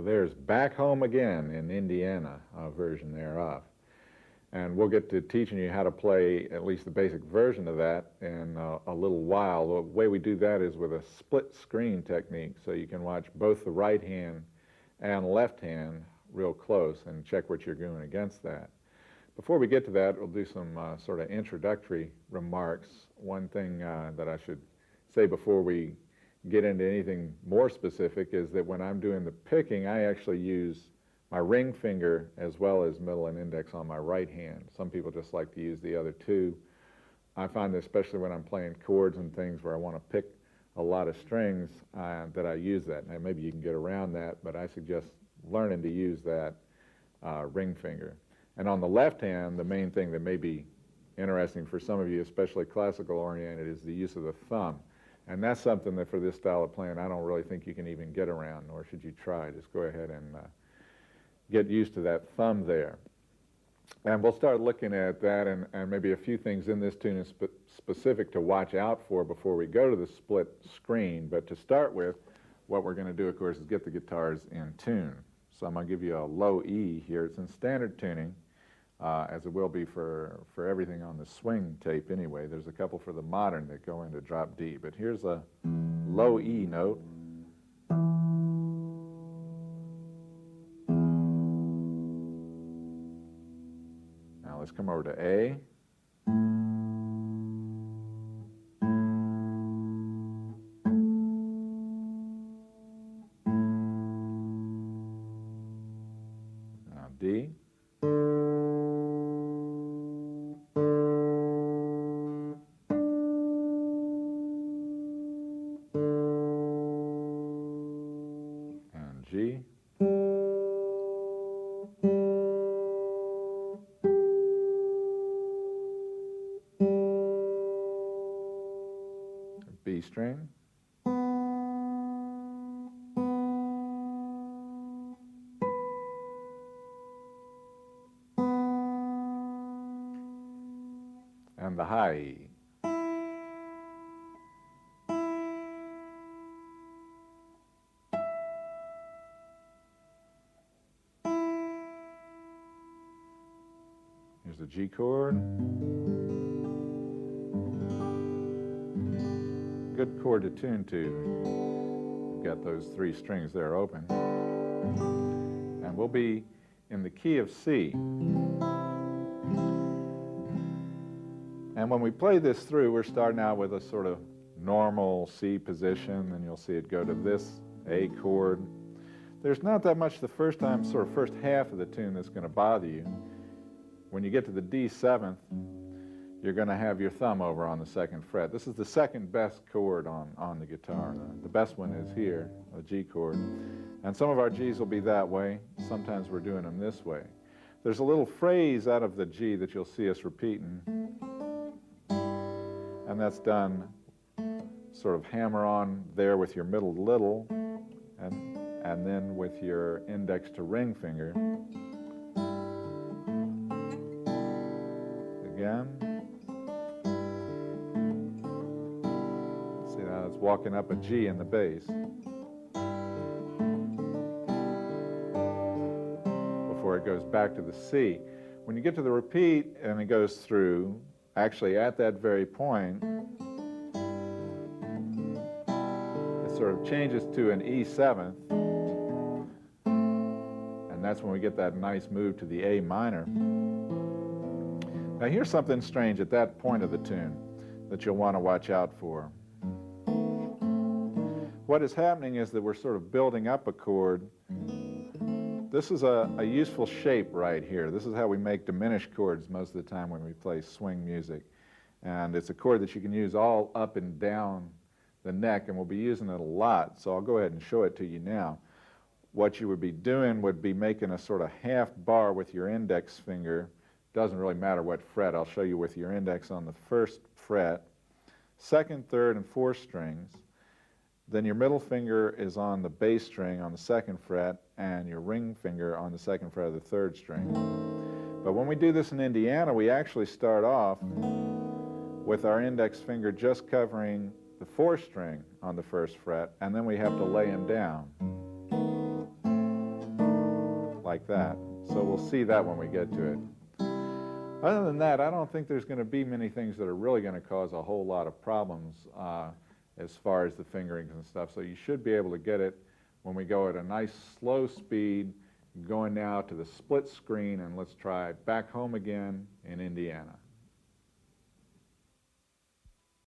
there's Back Home Again in Indiana, a version thereof. And we'll get to teaching you how to play at least the basic version of that in a little while. The way we do that is with a split screen technique, so you can watch both the right hand and left hand real close and check what you're doing against that. Before we get to that, we'll do some sort of introductory remarks. One thing that I should say before we get into anything more specific is that when I'm doing the picking, I actually use my ring finger as well as middle and index on my right hand. Some people just like to use the other two. I find that especially when I'm playing chords and things where I want to pick a lot of strings that I use that. Now maybe you can get around that, but I suggest learning to use that ring finger. And on the left hand, the main thing that may be interesting for some of you, especially classical oriented, is the use of the thumb. And that's something that for this style of playing I don't really think you can even get around, nor should you try. Just go ahead and get used to that thumb there. And we'll start looking at that and maybe a few things in this tune is specific to watch out for before we go to the split screen. But to start with, what we're going to do, of course, is get the guitars in tune. So I'm going to give you a low E here. It's in standard tuning, as it will be for everything on the swing tape anyway. There's a couple for the modern that go into drop D. But here's a low E note. Let's come over to A. Now D. And G. B string, and the high E. Here's the G chord. Good chord to tune to. We've got those three strings there open. And we'll be in the key of C. And when we play this through, we're starting out with a sort of normal C position, and you'll see it go to this A chord. There's not that much the first time, sort of first half of the tune that's going to bother you. When you get to the D7th, you're going to have your thumb over on the second fret. This is the second best chord on the guitar. The best one is here, a G chord. And some of our Gs will be that way. Sometimes we're doing them this way. There's a little phrase out of the G that you'll see us repeating. And that's done sort of hammer on there with your middle little, and then with your index to ring finger. Again. It's walking up a G in the bass before it goes back to the C. When you get to the repeat and it goes through, actually at that very point, it sort of changes to an E7th, and that's when we get that nice move to the A minor. Now here's something strange at that point of the tune that you'll want to watch out for. What is happening is that we're sort of building up a chord. This is a useful shape right here. This is how we make diminished chords most of the time when we play swing music. And it's a chord that you can use all up and down the neck, and we'll be using it a lot, so I'll go ahead and show it to you now. What you would be doing would be making a sort of half bar with your index finger. Doesn't really matter what fret. I'll show you with your index on the first fret, second, third, and fourth strings. Then your middle finger is on the bass string on the second fret, and your ring finger on the second fret of the third string. But when we do this in Indiana, we actually start off with our index finger just covering the fourth string on the first fret, and then we have to lay him down. like that. So we'll see that when we get to it. Other than that, I don't think there's going to be many things that are really going to cause a whole lot of problems as far as the fingerings and stuff. So you should be able to get it when we go at a nice slow speed, going now to the split screen, and let's try Back Home Again in Indiana.